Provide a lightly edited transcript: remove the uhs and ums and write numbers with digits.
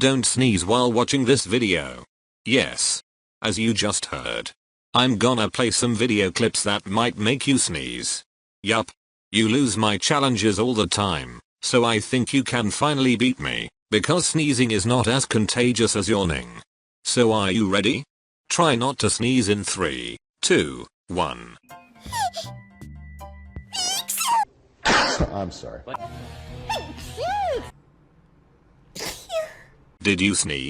Don't sneeze while watching this video. Yes. As you just heard. I'm gonna play some video clips that might make you sneeze. Yup. You lose my challenges all the time, so I think you can finally beat me, because sneezing is not as contagious as yawning. So are you ready? Try not to sneeze in 3, 2, 1. I'm sorry. Did you sneeze?